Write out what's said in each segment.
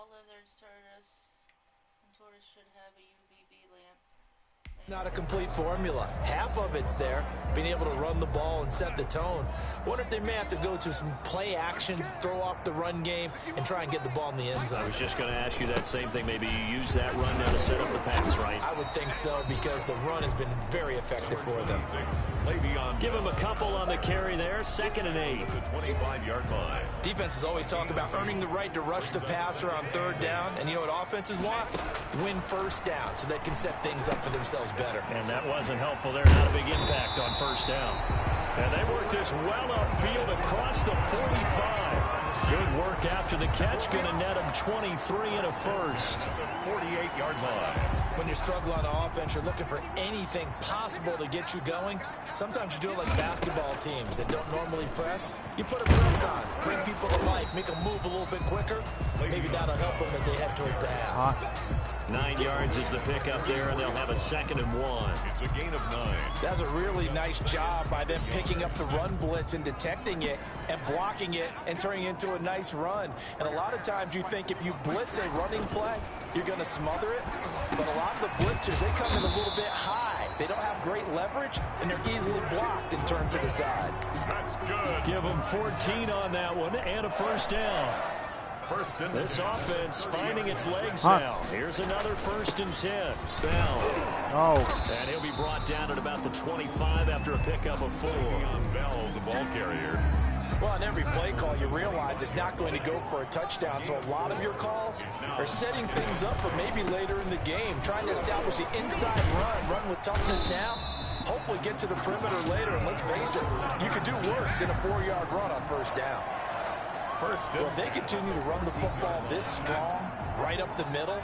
All lizards, and tortoise should have a UVB lamp. Not a complete formula. Half of it's there, being able to run the ball and set the tone. Wonder if they may have to go to some play action, throw off the run game, and try and get the ball in the end zone. I was just going to ask you that same thing. Maybe you use that run now to set up the pass, right? I would think so, because the run has been very effective for them. Give them a couple on the carry there. 2nd and 8. 25-yard line. Defenses always talk about earning the right to rush the passer on 3rd down, and you know what offenses want? Win 1st down, so they can set things up for themselves better. And that wasn't helpful there. Not a big impact on 1st down. And they worked this well upfield across the 45. Good work after the catch. Going to net him 23 and a first. 48-yard line. When you're struggling on offense, you're looking for anything possible to get you going. Sometimes you do it like basketball teams that don't normally press. You put a press on, bring people to life, make them move a little bit quicker. Maybe that'll help them as they head towards the half. 9 yards is the pickup there, and they'll have a 2nd and 1. It's a gain of 9. That's a really nice job by them picking up the run blitz and detecting it and blocking it and turning it into a nice run. And a lot of times you think if you blitz a running play, you're going to smother it. But a lot of the blitzers, they come in a little bit high. They don't have great leverage, and they're easily blocked and turned to the side. That's good. Give them 14 on that one and a 1st down. This offense finding its legs now. Here's another 1st and 10. Bell. Oh. And he'll be brought down at about the 25 after a pickup of 4. Bell, the ball carrier. Well, on every play call, you realize it's not going to go for a touchdown. So a lot of your calls are setting things up for maybe later in the game, trying to establish the inside run with toughness now. Hopefully get to the perimeter later. And let's face it, you could do worse than a 4-yard run on 1st down. Well, if they continue to run the football this strong, right up the middle,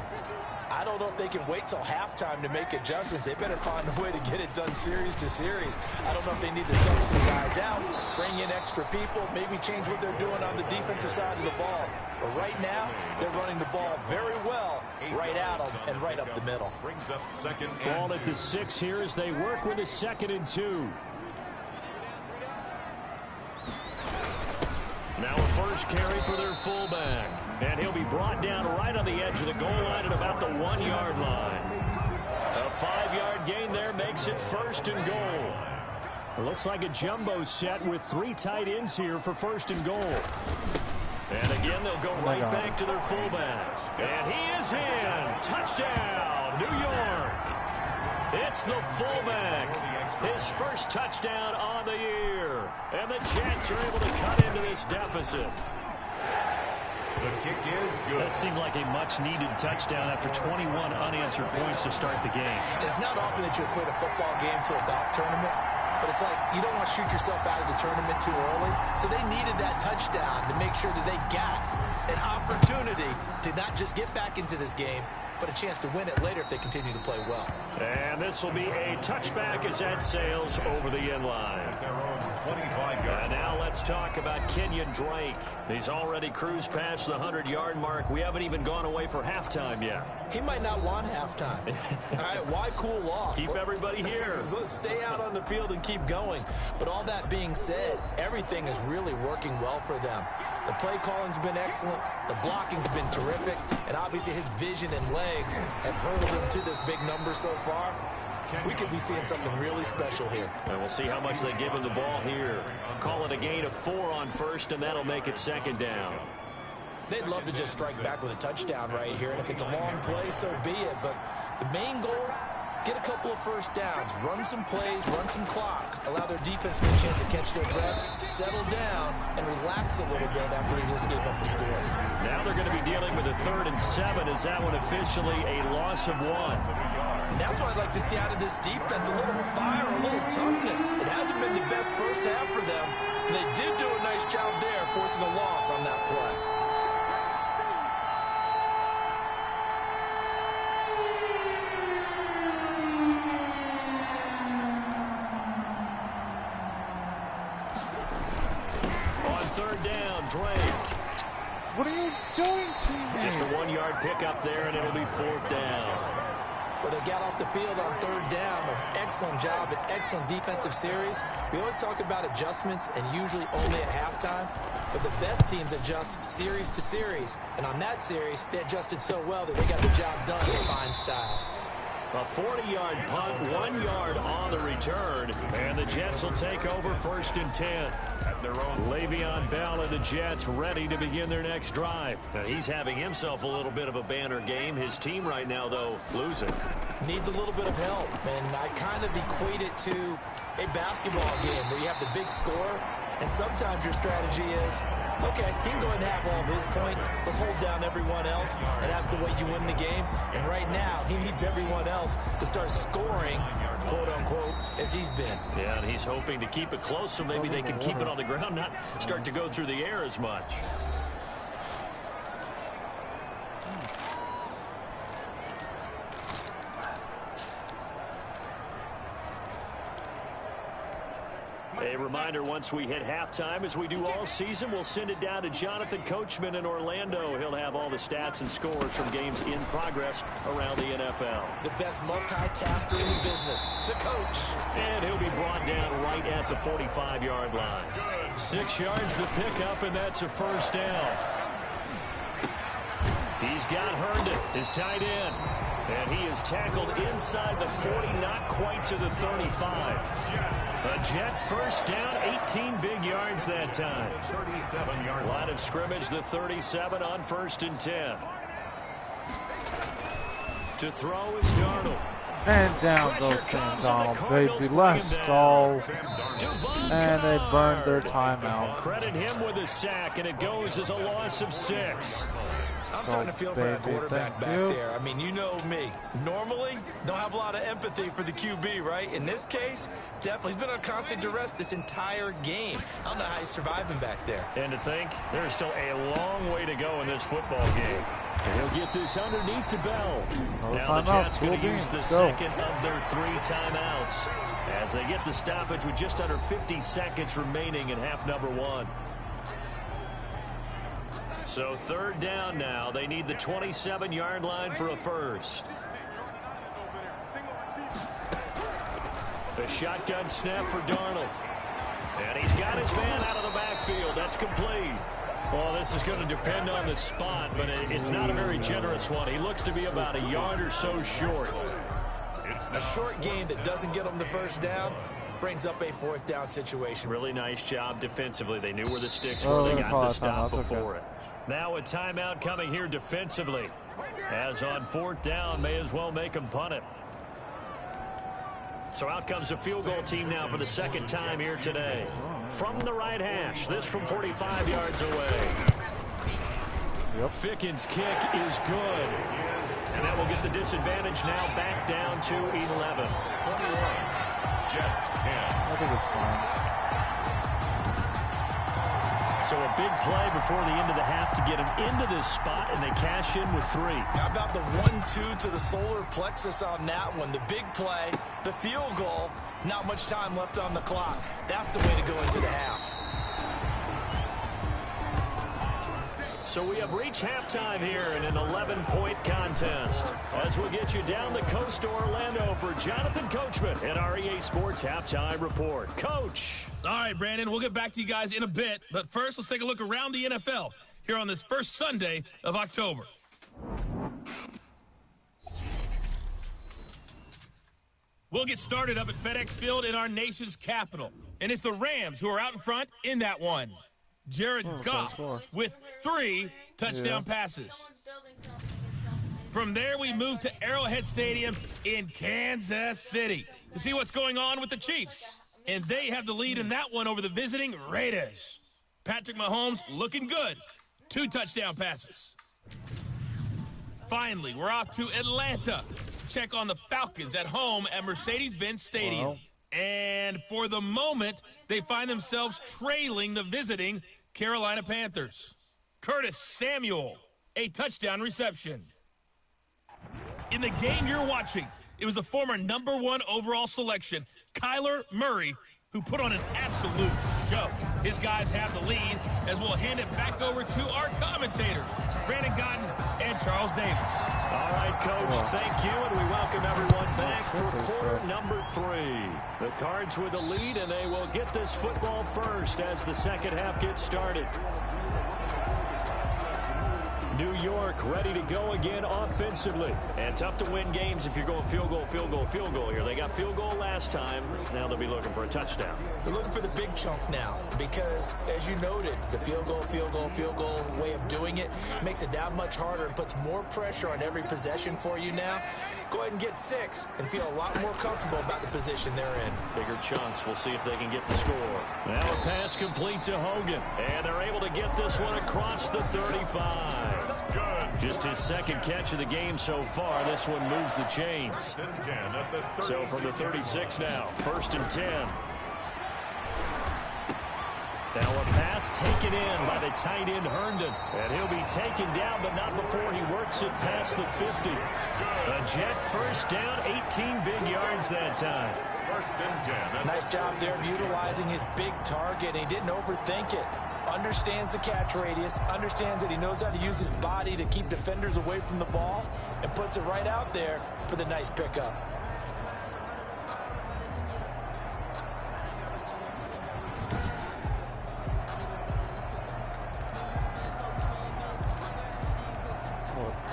I don't know if they can wait till halftime to make adjustments. They better find a way to get it done series to series. I don't know if they need to sub some guys out, bring in extra people, maybe change what they're doing on the defensive side of the ball. But right now, they're running the ball very well, right at them and right up the middle. Brings up 2nd and Ball at the 6 here as they work with a 2nd and 2. Now a first carry for their fullback. And he'll be brought down right on the edge of the goal line at about the 1-yard line. A 5-yard gain there makes it 1st and goal. It looks like a jumbo set with 3 tight ends here for 1st and goal. And again, they'll go right back to their fullback. And he is in. Touchdown, New York. It's the fullback. His first touchdown on the year. And the Jets are able to cut into this deficit. the kick is good. That seemed like a much-needed touchdown after 21 unanswered points to start the game. It's not often that you equate a football game to a golf tournament, but it's like you don't want to shoot yourself out of the tournament too early. So they needed that touchdown to make sure that they got an opportunity to not just get back into this game, but a chance to win it later if they continue to play well. And this will be a touchback as that sails over the end line. And now let's talk about Kenyon Drake. He's already cruised past the 100-yard mark. We haven't even gone away for halftime yet. He might not want halftime. All right, why cool off? Keep everybody here. Let's stay out on the field and keep going. But all that being said, everything is really working well for them. The play calling's been excellent. The blocking's been terrific. And obviously his vision and legs have hurtled him to this big number so far. We could be seeing something really special here. And we'll see how much they give him the ball here. Call it a gain of 4 on first, and that'll make it second down. They'd love to just strike back with a touchdown right here. And if it's a long play, so be it. But the main goal, get a couple of first downs, run some plays, run some clock, allow their defense to get a chance to catch their breath, settle down, and relax a little bit after they just gave up a score. Now they're going to be dealing with a 3rd and 7. Is that one officially a loss of 1? And that's what I'd like to see out of this defense, a little fire, a little toughness. It hasn't been the best first half for them, but they did do a nice job there forcing a loss on that play. On 3rd down, Drake. What are you doing, teammate? Just a 1-yard pickup there, and it'll be 4th down. But they got off the field on 3rd down. An excellent job, an excellent defensive series. We always talk about adjustments, and usually only at halftime. but the best teams adjust series to series. And on that series, they adjusted so well that they got the job done in fine style. A 40-yard punt, 1 yard on the return, and the Jets will take over 1st and 10. At their own. Le'Veon Bell and the Jets ready to begin their next drive. Now, he's having himself a little bit of a banner game. His team right now, though, losing. Needs a little bit of help, and I kind of equate it to a basketball game where you have the big score, and sometimes your strategy is, okay, he can go ahead and have all of his points. Let's hold down everyone else, and that's the way you win the game. And right now, he needs everyone else to start scoring, quote-unquote, as he's been. Yeah, and he's hoping to keep it close so maybe they can keep it on the ground, not start to go through the air as much. A reminder, once we hit halftime, as we do all season, we'll send it down to Jonathan Coachman in Orlando. He'll have all the stats and scores from games in progress around the NFL. The best multitasker in the business, the coach. And he'll be brought down right at the 45-yard line. 6 yards the pickup, and that's a 1st down. He's got Herndon, his tight end. And he is tackled inside the 40, not quite to the 35. A Jet 1st down, 18 big yards that time. 37-yard Line of scrimmage, the 37 on 1st and 10. To throw is Darnold. And down goes Sam Donald, baby. Let's go. And they burned their timeout. Credit him with a sack, and it goes as a loss of 6. I'm starting to feel for that quarterback back there. I mean, you know me. Normally, don't have a lot of empathy for the QB, right? In this case, definitely. He's been on constant duress this entire game. I don't know how he's surviving back there. And to think, there's still a long way to go in this football game. And he'll get this underneath to Bell. Now the Jets going to use the second of their 3 timeouts as they get the stoppage with just under 50 seconds remaining in half number 1. So 3rd down now. They need the 27-yard line for a 1st. The shotgun snap for Darnold. And he's got his man out of the backfield. That's complete. Well, this is going to depend on the spot, but it's not a very generous one. He looks to be about a yard or so short. A short game that doesn't get him the 1st down brings up a 4th down situation. Really nice job defensively. They knew where the sticks were. They got the stop before it. Now a timeout coming here defensively. As on 4th down, may as well make them punt it. So out comes a field goal team now for the 2nd time here today. From the right hash, this from 45 yards away. Fickens' kick is good. And that will get the disadvantage now back down to 11. Jets 10. I think it's fine. So a big play before the end of the half to get him into this spot, and they cash in with 3. How about the 1-2 to the solar plexus on that one? The big play, the field goal, not much time left on the clock. That's the way to go into the half. So we have reached halftime here in an 11-point contest. As we get you down the coast to Orlando for Jonathan Coachman at our EA Sports Halftime Report. Coach. All right, Brandon, we'll get back to you guys in a bit. But first, let's take a look around the NFL here on this first Sunday of October. We'll get started up at FedEx Field in our nation's capital. And it's the Rams who are out in front in that one. Jared Goff with 3 touchdown passes. From there, we move to Arrowhead Stadium in Kansas City to see what's going on with the Chiefs. And they have the lead in that one over the visiting Raiders. Patrick Mahomes looking good. 2 touchdown passes. Finally, we're off to Atlanta to check on the Falcons at home at Mercedes-Benz Stadium. Wow. And for the moment, they find themselves trailing the visiting Carolina Panthers. Curtis Samuel, a touchdown reception. In the game you're watching, it was the former #1 overall selection, Kyler Murray, who put on an absolute show. his guys have the lead, as we'll hand it back over to our commentators, Brandon Godden and Charles Davis. All right, Coach, thank you, and we welcome everyone back for quarter number 3. The Cards with the lead, and they will get this football first as the second half gets started. New York ready to go again offensively. And tough to win games if you're going field goal, field goal, field goal here. They got field goal last time. Now they'll be looking for a touchdown. They're looking for the big chunk now because, as you noted, the field goal way of doing it makes it that much harder and puts more pressure on every possession for you now. Go ahead and get 6 and feel a lot more comfortable about the position they're in. Bigger chunks. We'll see if they can get the score. Now a pass complete to Hogan. And they're able to get this one across the 35. Just his second catch of the game so far. This one moves the chains. So from the 36 now, 1st and 10. Now a pass taken in by the tight end Herndon. And he'll be taken down, but not before he works it past the 50. A Jet first down, 18 big yards that time. 1st and 10. Nice job there of utilizing his big target. He didn't overthink it. Understands the catch radius, understands that he knows how to use his body to keep defenders away from the ball, and puts it right out there for the nice pickup.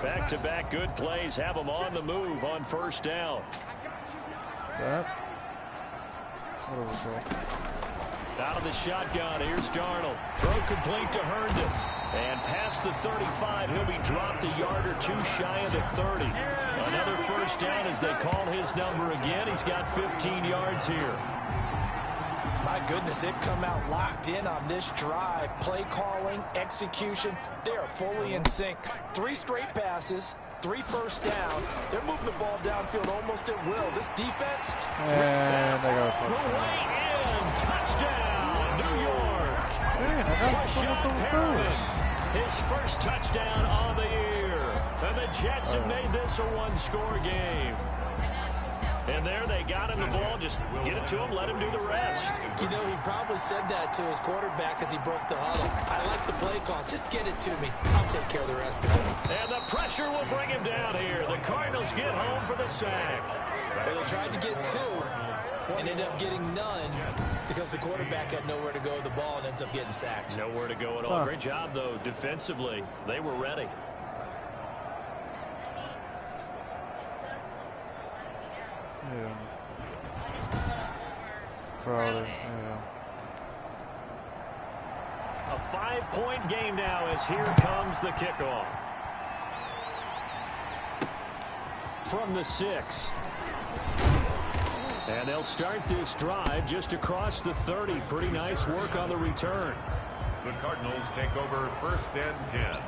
Back-to-back good plays have them on the move on 1st down. Out of the shotgun, here's Darnold. Throw complete to Herndon. And past the 35, he'll be dropped a yard or 2 shy of the 30. Another 1st down as they call his number again. He's got 15 yards here. My goodness, they've come out locked in on this drive. Play calling, execution, they are fully in sync. 3 straight passes, 3 first down. They're moving the ball downfield almost at will. This defense... And they got the way in, touchdown, New York. Rashad Perriman, his first touchdown on the year. And the Jets have made this a 1-score game. And there they got him the ball. Just get it to him, let him do the rest. You know, he probably said that to his quarterback as he broke the huddle. I like the play call. Just get it to me. I'll take care of the rest of it. And the pressure will bring him down here. The Cardinals get home for the sack. Well, they tried to get 2 and ended up getting none because the quarterback had nowhere to go with the ball and ends up getting sacked. Nowhere to go at all. Great job, though, defensively. They were ready. Yeah. Crowder, yeah. A 5-point game now as here comes the kickoff. From the 6. And they'll start this drive just across the 30. Pretty nice work on the return. The Cardinals take over 1st and 10.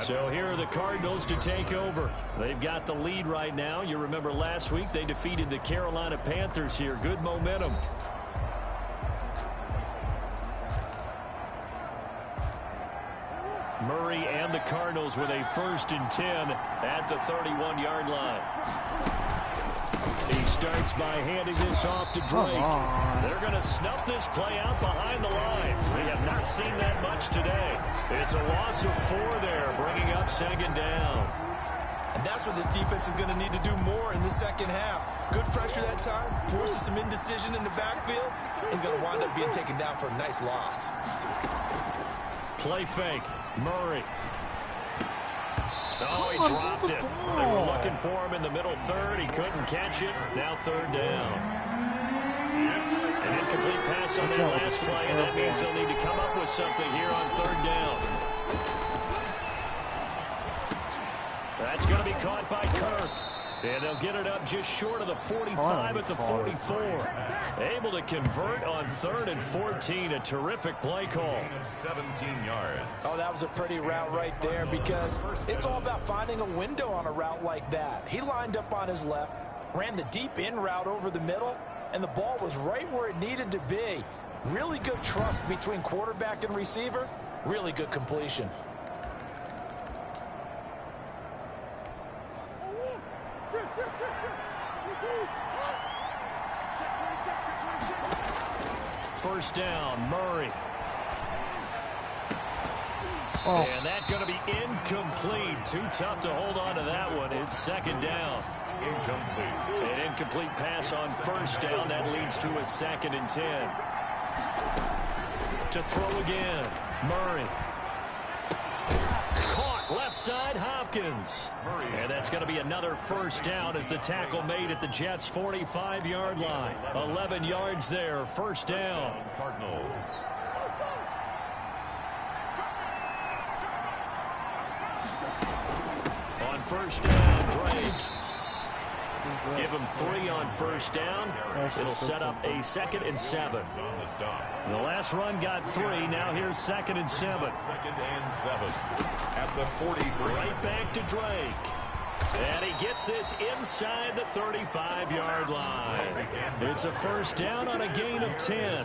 So here are the Cardinals to take over. They've got the lead right now. You remember last week they defeated the Carolina Panthers here. Good momentum. Murray and the Cardinals with a 1st and 10 at the 31-yard line. He starts by handing this off to Drake. They're going to snuff this play out behind the line. We have not seen that much today. It's a loss of 4 there, bringing up 2nd down. And that's what this defense is going to need to do more in the second half. Good pressure that time, forces some indecision in the backfield. He's going to wind up being taken down for a nice loss. Play fake, Murray. Oh, he dropped it. They were looking for him in the middle 3rd. He couldn't catch it. Now 3rd down. An incomplete pass on that last play, and that means they'll need to come up with something here on 3rd down. That's going to be caught by Kirk. And they'll get it up just short of the 45 at the 44. Able to convert on 3rd and 14. A terrific play call. 17 yards. Oh, that was a pretty route right there because it's all about finding a window on a route like that. He lined up on his left, ran the deep in route over the middle, and the ball was right where it needed to be. Really good trust between quarterback and receiver. Really good completion. First down, Murray. And that's going to be incomplete. Too tough to hold on to that one. It's second down. Incomplete. An incomplete pass on first down. That leads to a 2nd and 10. To throw again. Murray. Caught left side, Hopkins. And that's going to be another first down as the tackle made at the Jets' 45-yard line. 11 yards there, first down. Cardinals. On first down, Drake. Give him 3 on first down. It'll set up a 2nd and 7. The last run got 3. Now here's 2nd and 7. 2nd and 7 at the 43. Right back to Drake. And he gets this inside the 35-yard line. It's a first down on a gain of 10.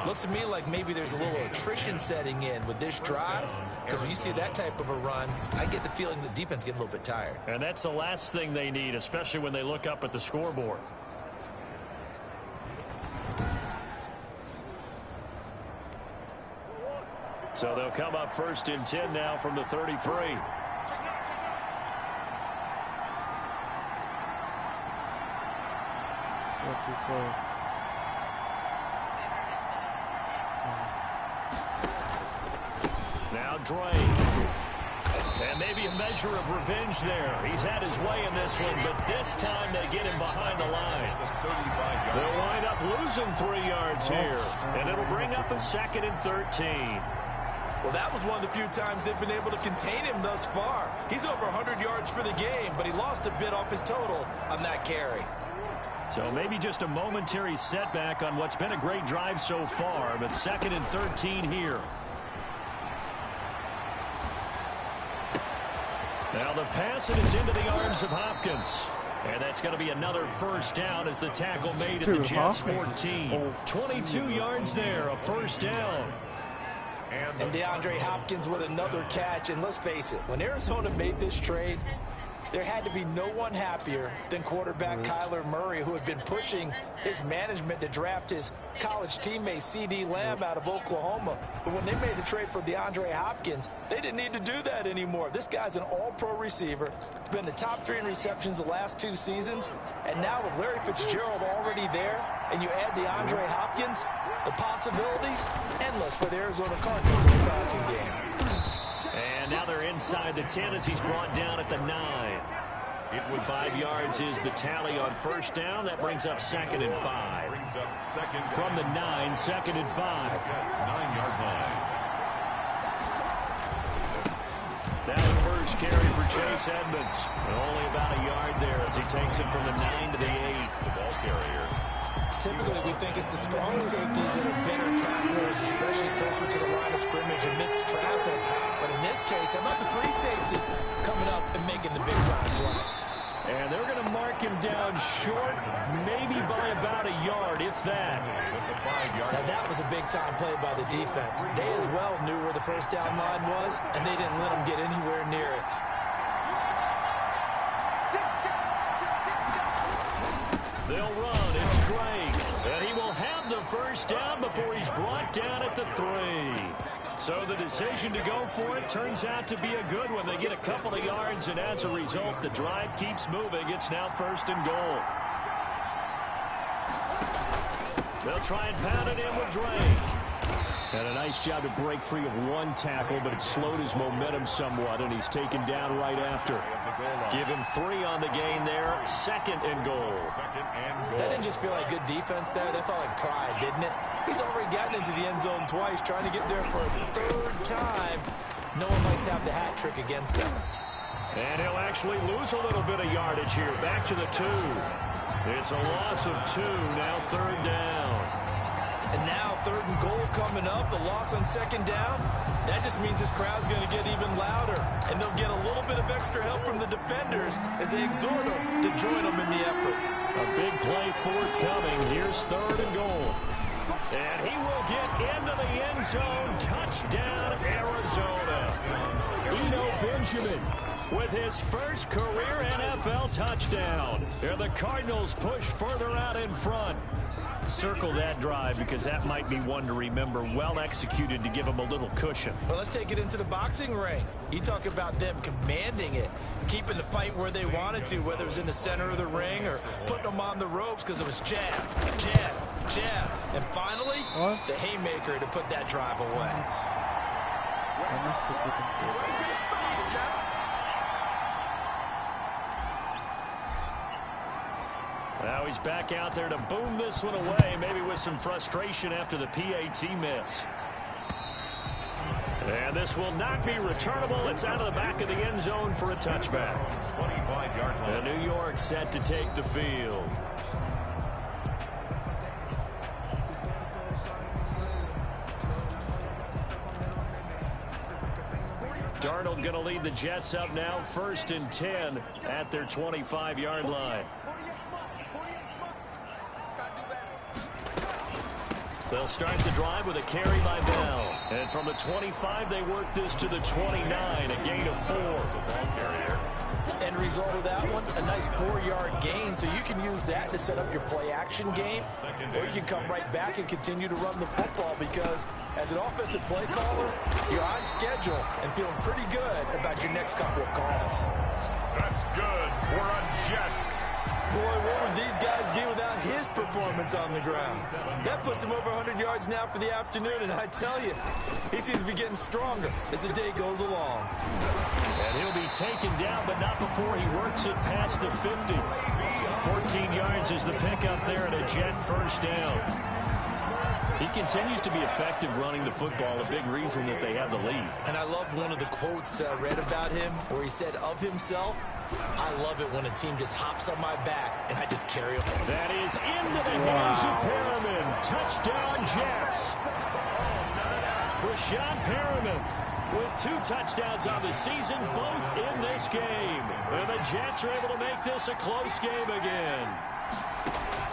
Looks to me like maybe there's a little attrition setting in with this drive, because when you see that type of a run, I get the feeling the defense getting a little bit tired. And that's the last thing they need, especially when they look up at the scoreboard. So they'll come up 1st and 10 now from the 33. What you say? Now Drake. And maybe a measure of revenge there. He's had his way in this one, but this time they get him behind the line. They'll wind up losing 3 yards here, and it'll bring up a 2nd and 13. Well, that was one of the few times they've been able to contain him thus far. He's over 100 yards for the game, but he lost a bit off his total on that carry. So maybe just a momentary setback on what's been a great drive so far, but 2nd and 13 here. Now the pass, and it's into the arms of Hopkins. And that's going to be another first down as the tackle made at the Jets' 14. 22 yards there, a first down. And DeAndre Hopkins with another catch. And let's face it, when Arizona made this trade, there had to be no one happier than quarterback Kyler Murray, who had been pushing his management to draft his college teammate C.D. Lamb out of Oklahoma. But when they made the trade for DeAndre Hopkins, they didn't need to do that anymore. This guy's an all-pro receiver, been the top 3 in receptions the last 2 seasons. And now with Larry Fitzgerald already there, and you add DeAndre Hopkins, the possibilities endless for the Arizona Cardinals in the passing game. And now they're inside the 10 as he's brought down at the 9. 5 yards is the tally on first down. That brings up 2nd and 5. From the 9, 2nd and 5. That's 9-yard line. Now the first carry for Chase Edmonds. Only about a yard there as he takes it from the 9 to the 8. The ball carrier. Typically, we think it's the strong safeties that are better tacklers, especially closer to the line of scrimmage amidst traffic. But in this case, how about the free safety coming up and making the big-time play? And they're going to mark him down short, maybe by about a yard, if that. Now, that was a big-time play by the defense. They as well knew where the first down line was, and they didn't let him get anywhere near it. They'll run. It's Drake. And he will have the first down before he's brought down at the 3. So the decision to go for it turns out to be a good one. They get a couple of yards, and as a result, the drive keeps moving. It's now 1st and goal. They'll try and pound it in with Drake. And a nice job to break free of one tackle, but it slowed his momentum somewhat, and he's taken down right after. Give him 3 on the gain there. 2nd and goal. That didn't just feel like good defense there. That felt like pride, didn't it? He's already gotten into the end zone twice, trying to get there for a 3rd time. No one likes to have the hat trick against them. And he'll actually lose a little bit of yardage here. Back to the 2. It's a loss of 2. Now 3rd down. And now 3rd and goal coming up. The loss on 2nd down. That just means this crowd's going to get even louder. And they'll get a little bit of extra help from the defenders as they exhort them to join them in the effort. A big play forthcoming. Here's 3rd and goal. And he will get into the end zone. Touchdown, Arizona. Eno Benjamin with his first career NFL touchdown. And the Cardinals push further out in front. Circle that drive because that might be one to remember. Well executed to give them a little cushion. Well, let's take it into the boxing ring. You talk about them commanding it, keeping the fight where they wanted to, whether it was in the center of the ring or putting them on the ropes because it was jab, jab, jab. And finally, the haymaker to put that drive away. I missed the freaking Now he's back out there to boom this one away, maybe with some frustration after the PAT miss. And this will not be returnable. It's out of the back of the end zone for a touchback. 25-yard line. And New York set to take the field. Darnold going to lead the Jets up now, 1st and 10 at their 25-yard line. They'll start the drive with a carry by Bell. And from the 25, they work this to the 29, a gain of 4. End result of that one, a nice 4-yard gain, so you can use that to set up your play-action game, or you can come right back and continue to run the football because as an offensive play caller, you're on schedule and feeling pretty good about your next couple of calls. That's good for a Jet. Boy, what would these guys be without his performance on the ground? That puts him over 100 yards now for the afternoon, and I tell you, he seems to be getting stronger as the day goes along. And he'll be taken down, but not before he works it past the 50. 14 yards is the pickup there and a Jet 1st down. He continues to be effective running the football, a big reason that they have the lead. And I love one of the quotes that I read about him where he said of himself, I love it when a team just hops on my back and I just carry them. That is into the hands of Perriman. Touchdown Jets. Rashawn Perriman with 2 touchdowns on the season, both in this game. And the Jets are able to make this a close game again.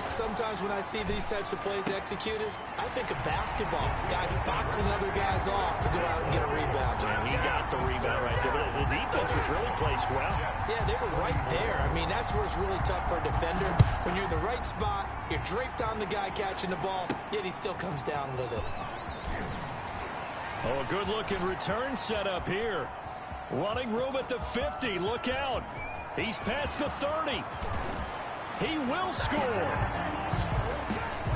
Sometimes when I see these types of plays executed, I think of basketball. Guys boxing other guys off to go out and get a rebound. And he got the rebound right there. But the defense was really placed well. Yeah, they were right there. I mean, that's where it's really tough for a defender. When you're in the right spot, you're draped on the guy catching the ball, yet he still comes down with it. Oh, a good-looking return set up here. Running room at the 50. Look out. He's past the 30. He will score.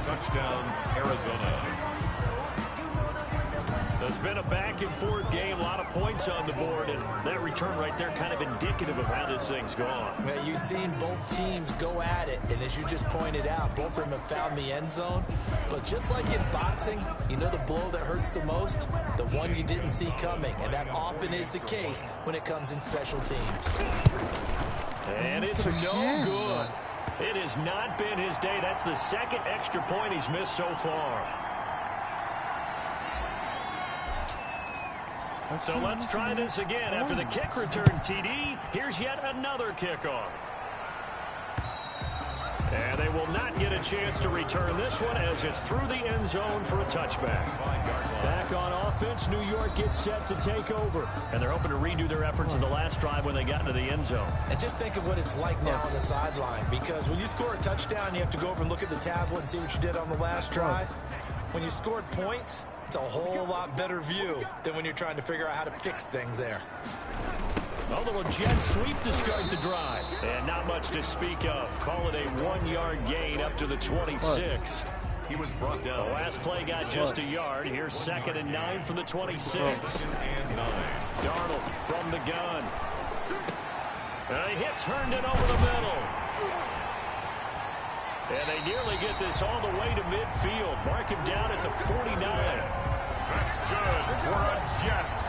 Touchdown, Arizona. It's been a back-and-forth game, a lot of points on the board, and that return right there kind of indicative of how this thing's gone. Well, you've seen both teams go at it, and as you just pointed out, both of them have found the end zone. But just like in boxing, you know the blow that hurts the most? The one you didn't see coming, and that often is the case when it comes in special teams. And it's no good. It has not been his day. That's the 2nd extra point he's missed so far. So let's try this again. After the kick return TD, here's yet another kickoff. And they will not get a chance to return this one as it's through the end zone for a touchback. Back on offense, New York gets set to take over. And they're hoping to redo their efforts in the last drive when they got into the end zone. And just think of what it's like now on the sideline, because when you score a touchdown, you have to go over and look at the tablet and see what you did on the last drive. When you scored points, it's a whole lot better view than when you're trying to figure out how to fix things there. A little jet sweep to start the drive. And not much to speak of. Call it a 1-yard gain up to the 26. He was brought down. The last play got just a yard. Here's 2nd and 9 from the 26. 2nd and 9. Darnold from the gun. And he hits Herndon over the middle. And they nearly get this all the way to midfield. Mark him down at the 49. That's good for a Jets.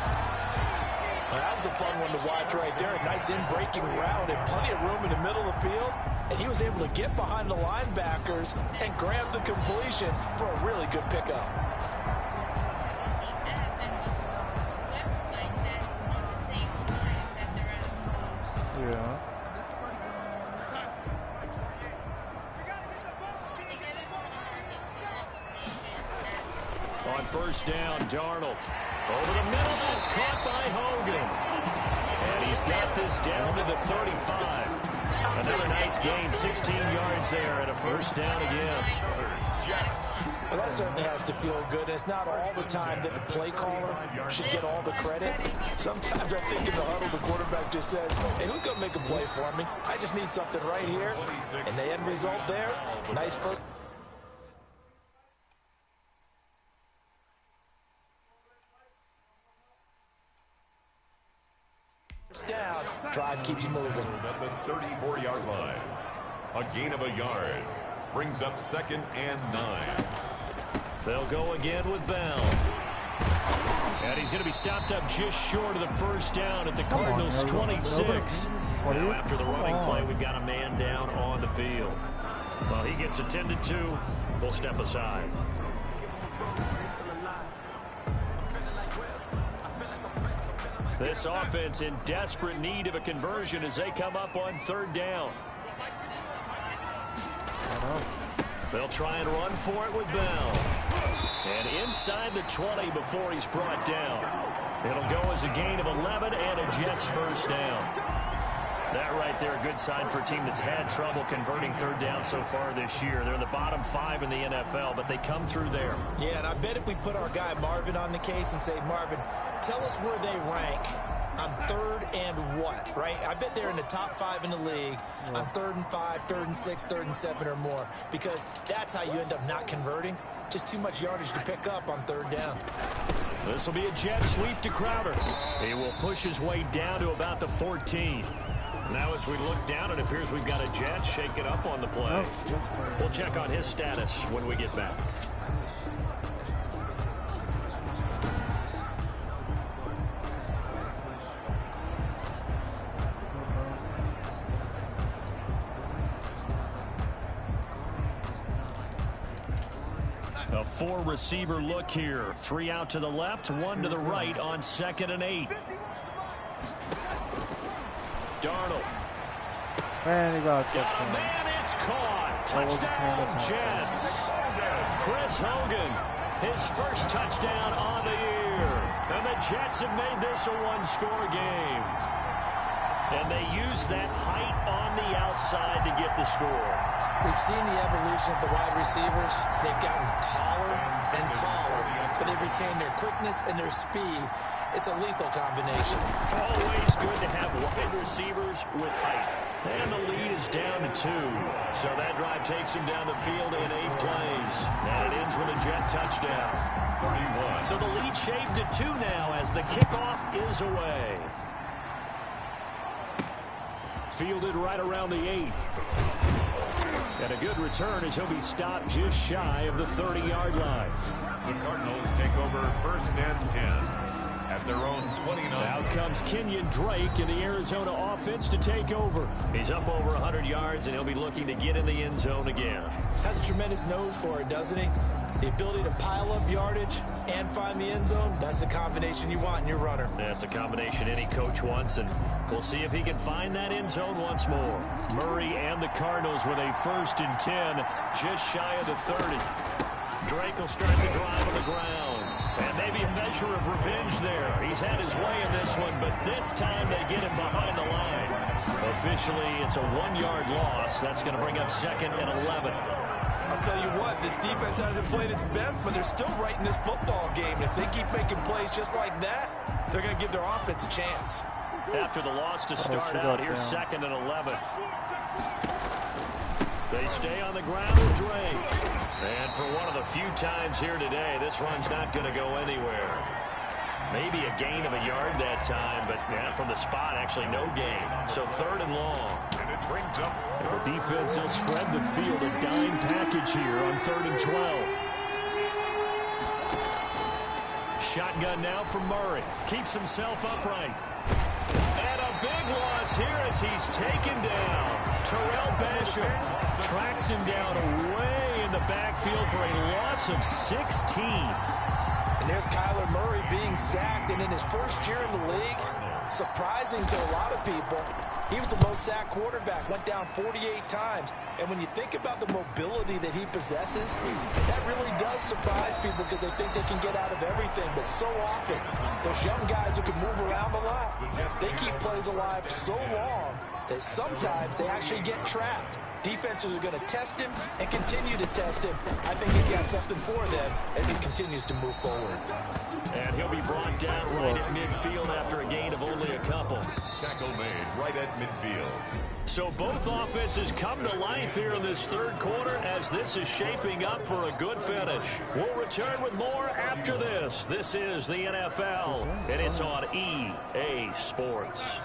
That was a fun one to watch right there. A nice in-breaking route and plenty of room in the middle of the field. And he was able to get behind the linebackers and grab the completion for a really good pickup. Yeah. On 1st down, Darnold. Over the middle, that's caught by Hogan. And he's got this down to the 35. Another nice gain, 16 yards there, and a 1st down again. Jets Well, that certainly has to feel good. It's not all the time that the play caller should get all the credit. Sometimes I think in the huddle, the quarterback just says, hey, who's going to make a play for me? I just need something right here. And the end result there, nice first. Down, drive keeps moving. At the 34-yard line. A gain of a yard. Brings up 2nd and 9. They'll go again with Bell. And he's going to be stopped up just short of the first down at the Cardinals' 26. Now after the running play, we've got a man down on the field. Well, he gets attended to. We'll step aside. This offense in desperate need of a conversion as they come up on 3rd down. They'll try and run for it with Bell. And inside the 20 before he's brought down. It'll go as a gain of 11 and a Jets first down. That right there, a good sign for a team that's had trouble converting 3rd down so far this year. They're in the bottom 5 in the NFL, but they come through there. Yeah, and I bet if we put our guy Marvin on the case and say, Marvin, tell us where they rank on 3rd and what, right? I bet they're in the top 5 in the league on 3rd and 5, 3rd and 6, 3rd and 7 or more, because that's how you end up not converting. Just too much yardage to pick up on 3rd down. This will be a jet sweep to Crowder. He will push his way down to about the 14. Now as we look down, it appears we've got a Jet shake it up on the play. We'll check on his status when we get back. A 4-receiver look here. 3 out to the left, 1 to the right on 2nd and 8. Darnold. And he got a Got a touchdown. man, it's caught. Touchdown, Jets. Chris Hogan, his first touchdown on the year. And the Jets have made this a 1-score game. And they use that height on the outside to get the score. We've seen the evolution of the wide receivers. They've gotten taller and taller, but they retain their quickness and their speed. It's a lethal combination. Always good to have wide receivers with height. And the lead is down to 2. So that drive takes him down the field in 8 plays. And it ends with a Jet touchdown. 31. So the lead shaved to 2 now as the kickoff is away. Fielded right around the 8. And a good return as he'll be stopped just shy of the 30-yard line. The Cardinals take over 1st and 10 at their own 29. Out comes Kenyon Drake in the Arizona offense to take over. He's up over 100 yards, and he'll be looking to get in the end zone again. Has a tremendous nose for it, doesn't he? The ability to pile up yardage and find the end zone, that's the combination you want in your runner. That's a combination any coach wants, and we'll see if he can find that end zone once more. Murray and the Cardinals with a 1st and 10, just shy of the 30. Drake will start the drive on the ground. And maybe a measure of revenge there. He's had his way in this one, but this time they get him behind the line. Officially, it's a 1-yard loss. That's going to bring up 2nd and 11. I'll tell you what, this defense hasn't played its best, but they're still right in this football game. If they keep making plays just like that, they're going to give their offense a chance. After the loss to start out, here's 2nd and 11. They stay on the ground with Drake. And for one of the few times here today, this run's not going to go anywhere. Maybe a gain of a yard that time, but from the spot, actually no gain. So 3rd and long. And it brings up the defense will spread the field, a dime package here on 3rd and 12. Shotgun now from Murray. Keeps himself upright. And a big loss here as he's taken down. Terrell Basham tracks him down away in the backfield for a loss of 16. And there's Kyler Murray being sacked, and in his first year in the league, surprising to a lot of people, he was the most sacked quarterback, went down 48 times. And when you think about the mobility that he possesses, that really does surprise people because they think they can get out of everything. But so often, those young guys who can move around a lot, they keep plays alive so long that sometimes they actually get trapped. Defenses are going to test him and continue to test him. I think he's got something for them as he continues to move forward. And he'll be brought down right at midfield after a gain of only a couple. Tackle made right at midfield. So both offenses come to life here in this third quarter as this is shaping up for a good finish. We'll return with more after this. This is the NFL, and it's on EA Sports.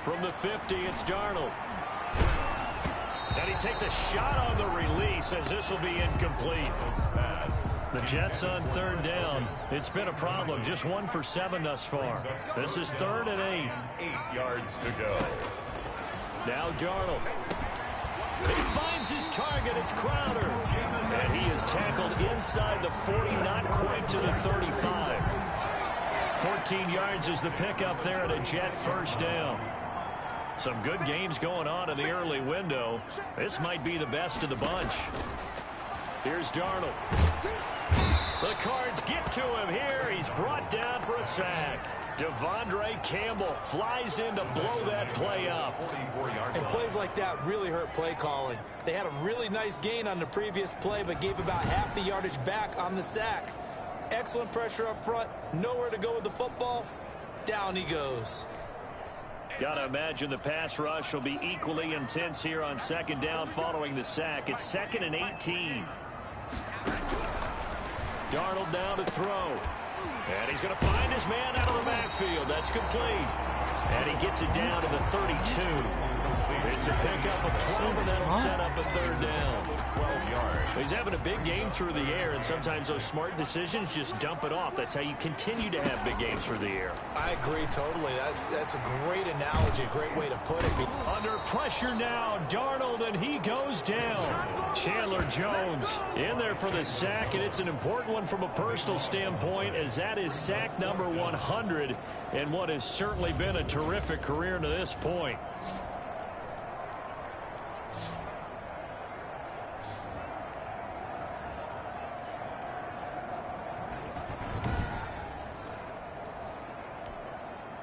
From the 50, it's Darnold. And he takes a shot on the release as this will be incomplete. The Jets on third down. It's been a problem. Just 1 for 7 thus far. This is 3rd and 8. 8 yards to go. Now Darnold. He finds his target. It's Crowder. And he is tackled inside the 40, not quite to the 35. 14 yards is the pickup there at a Jet first down. Some good games going on in the early window. This might be the best of the bunch. Here's Darnold. The Cards get to him here. He's brought down for a sack. Devondre Campbell flies in to blow that play up. And plays like that really hurt play calling. They had a really nice gain on the previous play, but gave about half the yardage back on the sack. Excellent pressure up front. Nowhere to go with the football. Down he goes. Got to imagine the pass rush will be equally intense here on second down following the sack. It's 2nd and 18. Darnold now to throw. And he's going to find his man out of the backfield. That's complete. And he gets it down to the 32. It's a pickup of 12, and that'll set up a third down. 12 yards. He's having a big game through the air, and sometimes those smart decisions just dump it off. That's how you continue to have big games through the air. I agree totally. That's a great analogy, a great way to put it. Under pressure now, Darnold, and he goes down. Chandler Jones in there for the sack, and it's an important one from a personal standpoint, as that is sack number 100 in what has certainly been a terrific career to this point.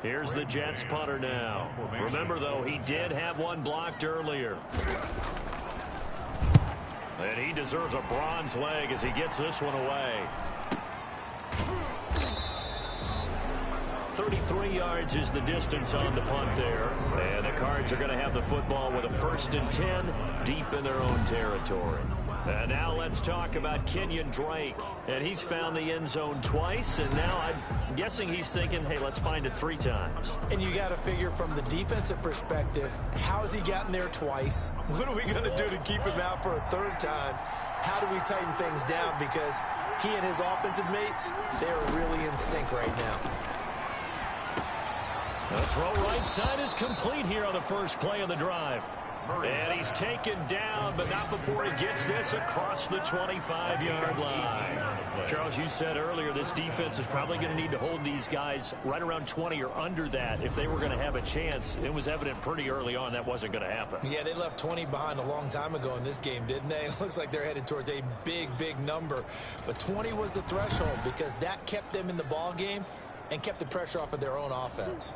Here's the Jets punter now. Remember, though, he did have one blocked earlier. And he deserves a bronze leg as he gets this one away. 33 yards is the distance on the punt there. And the Cards are going to have the football with a 1st and 10 deep in their own territory. And now let's talk about Kenyon Drake. And he's found the end zone twice, and now I'm guessing he's thinking, hey, let's find it 3 times. And you got to figure from the defensive perspective, how's he gotten there twice? What are we going to do to keep him out for a 3rd time? How do we tighten things down? Because he and his offensive mates, they're really in sync right now. The throw right side is complete here on the first play of the drive. And he's taken down, but not before he gets this across the 25-yard line. Charles, you said earlier this defense is probably going to need to hold these guys right around 20 or under that if they were going to have a chance. It was evident pretty early on that wasn't going to happen. Yeah, they left 20 behind a long time ago in this game, didn't they? It looks like they're headed towards a big, big number. But 20 was the threshold because that kept them in the ball game and kept the pressure off of their own offense.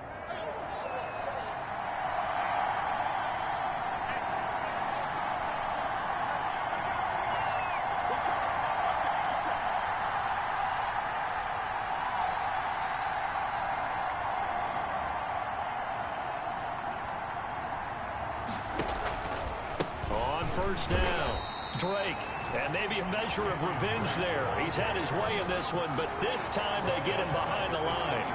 First down, Drake, and maybe a measure of revenge there. He's had his way in this one, but this time they get him behind the line.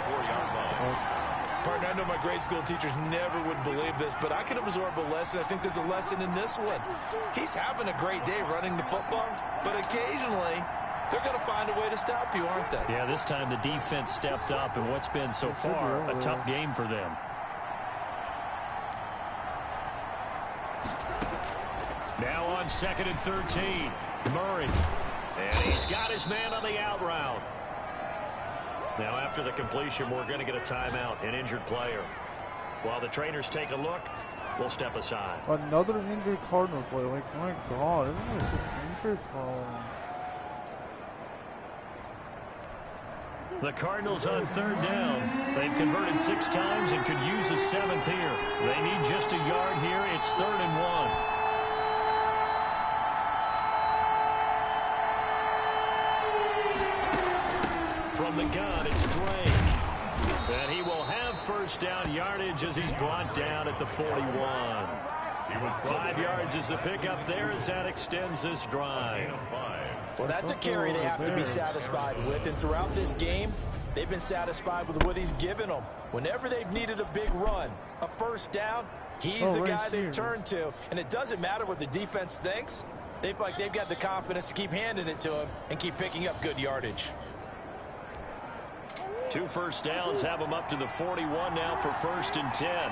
Partner, I know my grade school teachers never would believe this, but I can absorb a lesson. I think there's a lesson in this one. He's having a great day running the football, but occasionally they're going to find a way to stop you, aren't they? Yeah, this time the defense stepped up in what's been so far a tough game for them. Now on 2nd and 13, Murray. And he's got his man on the out route. Now after the completion, we're going to get a timeout, an injured player. While the trainers take a look, we'll step aside. Another injured Cardinals player. Like, my God, everybody's so injured prone. The Cardinals on 3rd down. They've converted 6 times and could use a 7th here. They need just a yard here. It's 3rd and 1. From the gun, it's Drake. And he will have 1st down yardage as he's brought down at the 41. 5 yards is the pickup there as that extends this drive. Well, that's a carry they have to be satisfied with. And throughout this game, they've been satisfied with what he's given them. Whenever they've needed a big run, a 1st down, he's the guy they've turned to. And it doesn't matter what the defense thinks. They feel like they've got the confidence to keep handing it to him and keep picking up good yardage. 2 1st downs have them up to the 41 now for 1st and 10.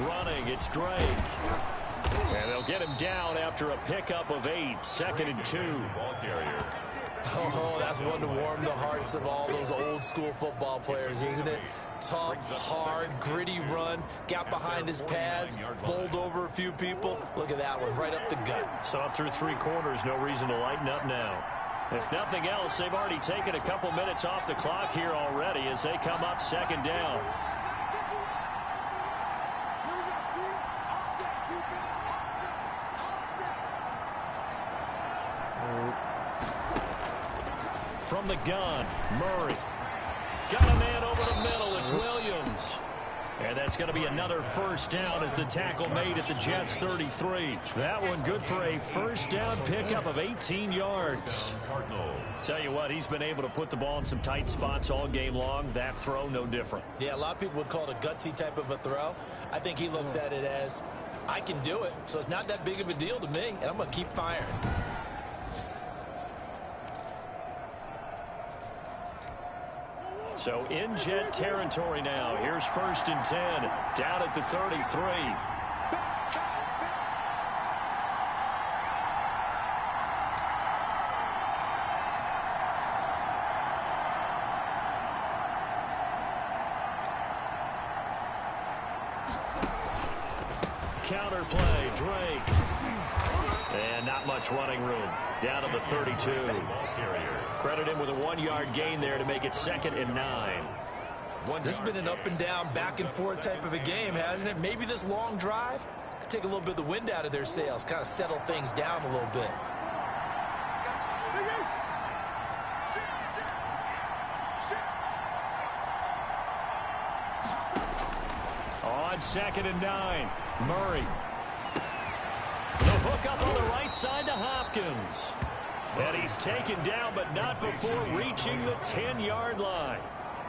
Running, it's Drake. And they'll get him down after a pickup of 8. 2nd and 2. Ball carrier. Oh, that's one to warm the hearts of all those old school football players, isn't it? Tough, hard, gritty run, got behind his pads, bowled over a few people. Look at that one, right up the gut. So up through 3 quarters, no reason to lighten up now. If nothing else, they've already taken a couple minutes off the clock here already as they come up 2nd down. From the gun, Murray. Got a man over the middle. It's Williams. And that's going to be another 1st down as the tackle made at the Jets' 33. That one good for a 1st down pickup of 18 yards. Tell you what, he's been able to put the ball in some tight spots all game long. That throw, no different. Yeah, a lot of people would call it a gutsy type of a throw. I think he looks at it as, I can do it, so it's not that big of a deal to me, and I'm going to keep firing. So in Jet territory now. Here's 1st and 10. Down at the 33. Counter play, Drake. And not much running room. Down to the 32. Credit him with a 1-yard gain there to make it 2nd and 9. This has been an up and down, back and forth type of a game, hasn't it? Maybe this long drive could take a little bit of the wind out of their sails, kind of settle things down a little bit. On 2nd and 9, Murray. The hook up on the right side to Hopkins. And he's taken down, but not before reaching the 10-yard line.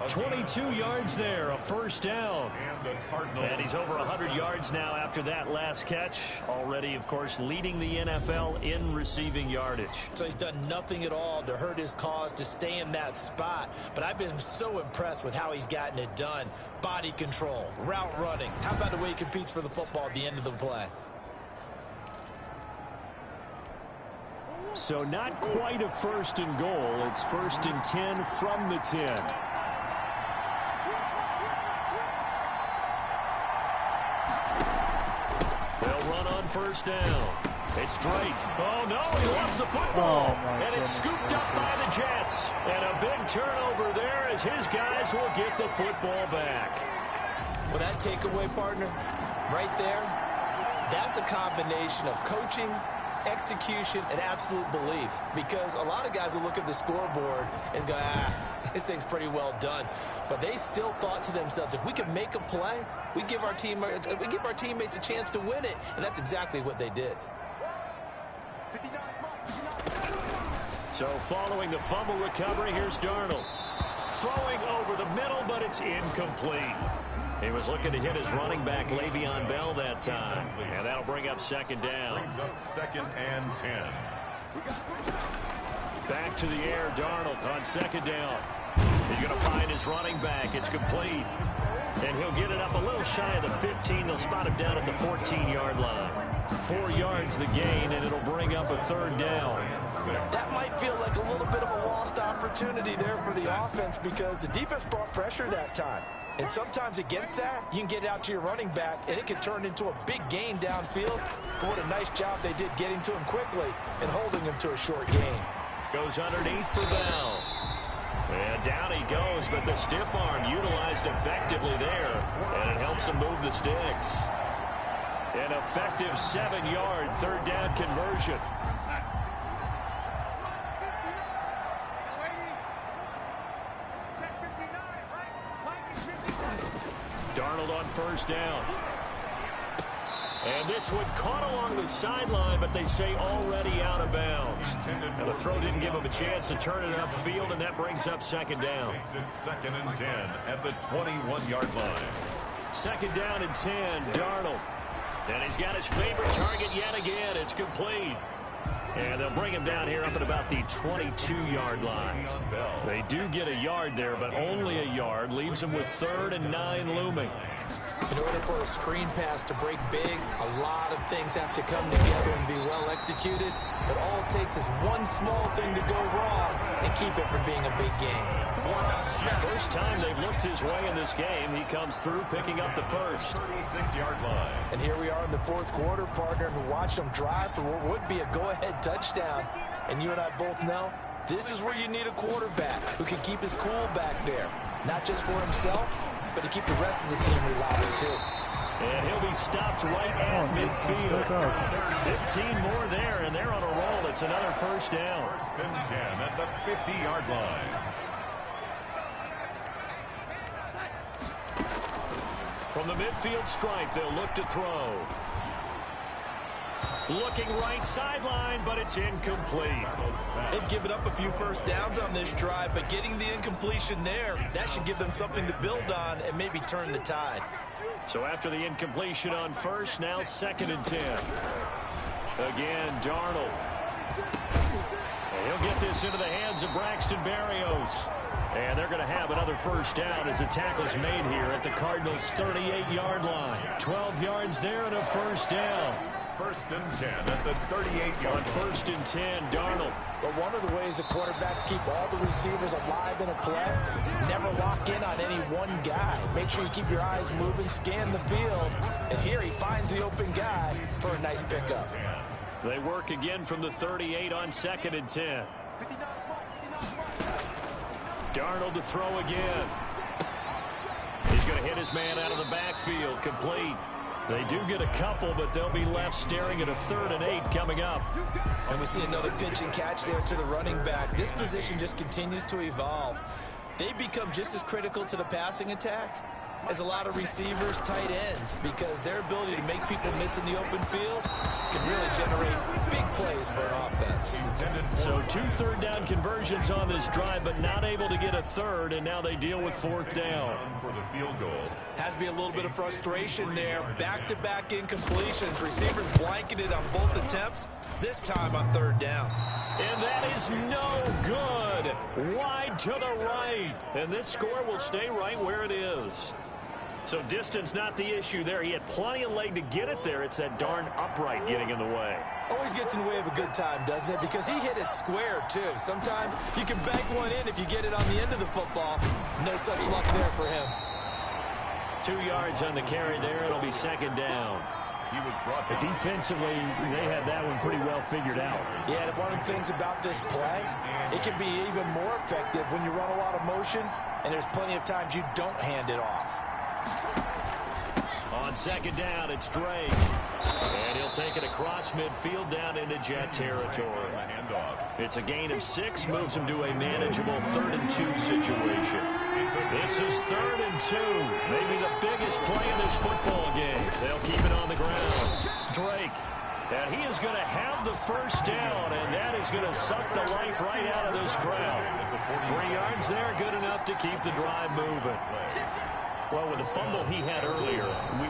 22 yards there, a 1st down. And he's over 100 yards now after that last catch. Already, of course, leading the NFL in receiving yardage. So he's done nothing at all to hurt his cause, to stay in that spot. But I've been so impressed with how he's gotten it done. Body control, route running. How about the way he competes for the football at the end of the play? So not quite a 1st and goal. It's 1st and 10 from the 10. They'll run on 1st down. It's Drake. Oh, no, he lost the football. And it's scooped up by the Jets. And a big turnover there as his guys will get the football back. Well, that takeaway, partner, right there, that's a combination of coaching, execution, and absolute belief, because a lot of guys will look at the scoreboard and go, this thing's pretty well done, but they still thought to themselves, if we can make a play, we give our teammates a chance to win it, and that's exactly what they did. So following the fumble recovery, here's Darnold throwing over the middle, but it's incomplete. He was looking to hit his running back, Le'Veon Bell, that time. And that'll bring up 2nd down. Brings up 2nd and 10. Back to the air, Darnold on 2nd down. He's going to find his running back. It's complete. And he'll get it up a little shy of the 15. They'll spot him down at the 14-yard line. 4 yards the gain, and it'll bring up a 3rd down. That might feel like a little bit of a lost opportunity there for the offense because the defense brought pressure that time. And sometimes against that, you can get out to your running back, and it can turn into a big gain downfield. But what a nice job they did getting to him quickly and holding him to a short gain. Goes underneath for Bell. And down he goes, but the stiff arm utilized effectively there, and it helps him move the sticks. An effective 7-yard 3rd down conversion. Darnold on 1st down. And this one caught along the sideline, but they say already out of bounds. And the throw didn't give him a chance to turn it upfield, and that brings up 2nd down. Makes it 2nd and 10 at the 21-yard line. 2nd down and 10, Darnold. And he's got his favorite target yet again. It's complete. And they'll bring him down here up at about the 22-yard line. They do get a yard there, but only a yard. Leaves them with 3rd and 9 looming. In order for a screen pass to break big, a lot of things have to come together and be well executed. But all it takes is one small thing to go wrong and keep it from being a big game. First time they've looked his way in this game, he comes through picking up the 1st. 36-yard line. And here we are in the 4th quarter, partner, and we watch them drive for what would be a go-ahead touchdown. And you and I both know this is where you need a quarterback who can keep his cool back there. Not just for himself, but to keep the rest of the team relaxed, too. And he'll be stopped right at midfield. 15 more there, and they're on a roll. It's another 1st down. 1st and 10 at the 50-yard line. From the midfield stripe, they'll look to throw. Looking right sideline, but it's incomplete. They've given up a few 1st downs on this drive, but getting the incompletion there, that should give them something to build on and maybe turn the tide. So after the incompletion on 1st, now 2nd and 10. Again, Darnold. And he'll get this into the hands of Braxton Berrios. And they're going to have another 1st down as the tackle's made here at the Cardinals' 38-yard line. 12 yards there and a 1st down. 1st and 10 at the 38-yard line. 1st and 10, Darnold. But one of the ways the quarterbacks keep all the receivers alive in a play, never lock in on any one guy. Make sure you keep your eyes moving, scan the field. And here he finds the open guy for a nice pickup. They work again from the 38 on 2nd and 10. Darnold to throw again. He's going to hit his man out of the backfield. Complete. They do get a couple, but they'll be left staring at a 3rd and 8 coming up. And we see another pitch and catch there to the running back. This position just continues to evolve. They become just as critical to the passing attack as a lot of receivers, tight ends, because their ability to make people miss in the open field can really generate big plays for an offense. So 2 3rd down conversions on this drive, but not able to get a 3rd, and now they deal with 4th down. For the field goal. Has to be a little bit of frustration there. Back-to-back incompletions. Receivers blanketed on both attempts, this time on 3rd down. And that is no good. Wide to the right. And this score will stay right where it is. So distance not the issue there. He had plenty of leg to get it there. It's that darn upright getting in the way. Always gets in the way of a good time, doesn't it? Because he hit it square, too. Sometimes you can bank one in if you get it on the end of the football. No such luck there for him. 2 yards on the carry there. It'll be 2nd down. He was brought down. Defensively, they had that one pretty well figured out. Yeah, and one of the things about this play, it can be even more effective when you run a lot of motion, and there's plenty of times you don't hand it off. On 2nd down, it's Drake. And he'll take it across midfield down into Jet territory. It's a gain of 6, moves him to a manageable 3rd and 2 situation. This is 3rd and 2. Maybe the biggest play in this football game. They'll keep it on the ground. Drake. And he is going to have the 1st down, and that is going to suck the life right out of this crowd. 3 yards there, good enough to keep the drive moving. Well, with the fumble he had earlier,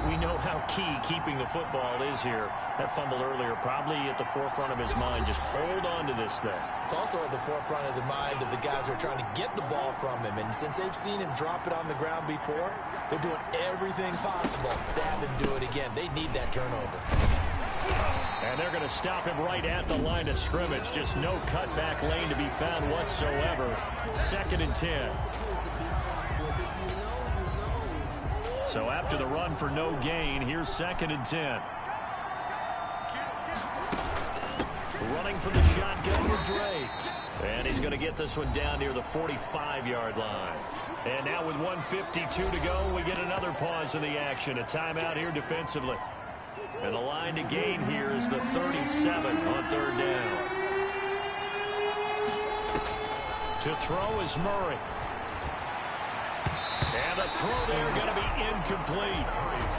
we know how key keeping the football is here. That fumble earlier probably at the forefront of his mind. Just hold on to this thing. It's also at the forefront of the mind of the guys who are trying to get the ball from him. And since they've seen him drop it on the ground before, they're doing everything possible to have him do it again. They need that turnover. And they're going to stop him right at the line of scrimmage. Just no cutback lane to be found whatsoever. 2nd and 10. So after the run for no gain, here's 2nd and 10. Running for the shotgun with Drake. And he's going to get this one down near the 45-yard line. And now with 1:52 to go, we get another pause in the action. A timeout here defensively. And the line to gain here is the 37 on 3rd down. To throw is Murray. And the throw there going to be incomplete.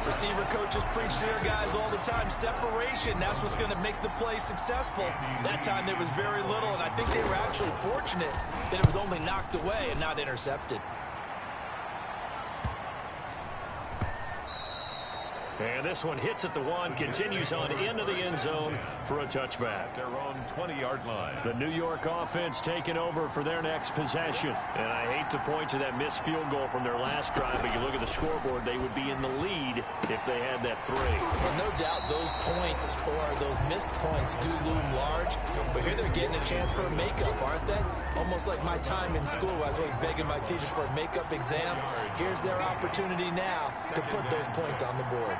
Receiver coaches preach to their guys all the time. Separation, that's what's going to make the play successful. That time there was very little, and I think they were actually fortunate that it was only knocked away and not intercepted. And this one hits at the 1, continues on into the end zone for a touchback. Their own 20-yard line. The New York offense taking over for their next possession. And I hate to point to that missed field goal from their last drive, but you look at the scoreboard, they would be in the lead if they had that 3. Well, no doubt those points or those missed points do loom large, but here they're getting a chance for a makeup, aren't they? Almost like my time in school, I was always begging my teachers for a makeup exam. Here's their opportunity now to put those points on the board.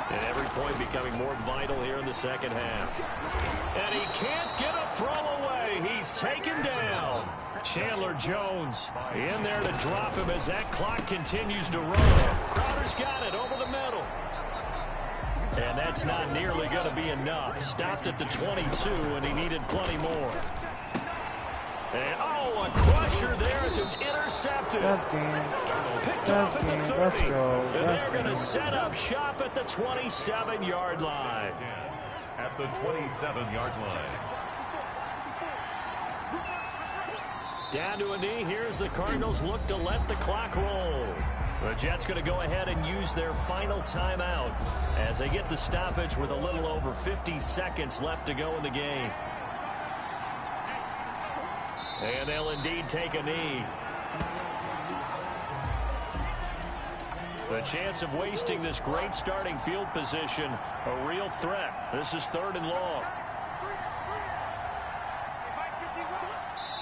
And every point becoming more vital here in the second half. And he can't get a throw away. He's taken down. Chandler Jones in there to drop him as that clock continues to run. Crowder's got it over the middle. And that's not nearly going to be enough. Stopped at the 22, and he needed plenty more. And, oh, a crusher there as it's intercepted. That's game. Picked off at the 30. Let's go. And they're going to set up shop at the 27-yard line. At the 27-yard line. Down to a knee. Here's the Cardinals look to let the clock roll. The Jets going to go ahead and use their final timeout as they get the stoppage with a little over 50 seconds left to go in the game. And they'll indeed take a knee. The chance of wasting this great starting field position, a real threat. This is 3rd and long.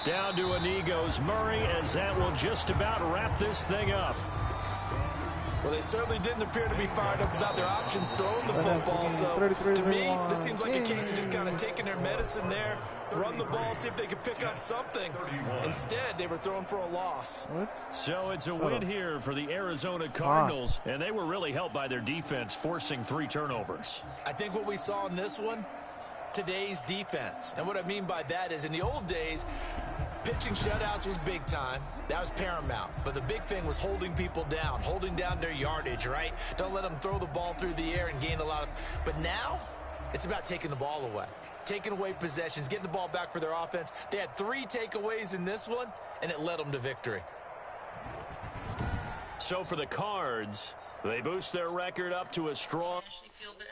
Down to a knee goes Murray, as that will just about wrap this thing up. Well, they certainly didn't appear to be fired up about their options throwing the football. So, to me, this seems like a case of just kind of taking their medicine there, run the ball, see if they could pick up something. Instead, they were throwing for a loss. What? So it's a win here for the Arizona Cardinals, and they were really helped by their defense, forcing 3 turnovers. I think what we saw in this one, today's defense. And what I mean by that is in the old days, pitching shutouts was big time. That was paramount. But the big thing was holding people down, holding down their yardage, right? Don't let them throw the ball through the air and gain a lot of... But now, it's about taking the ball away. Taking away possessions, getting the ball back for their offense. They had 3 takeaways in this one, and it led them to victory. So for the Cards, they boost their record up to a strong... Feel bad.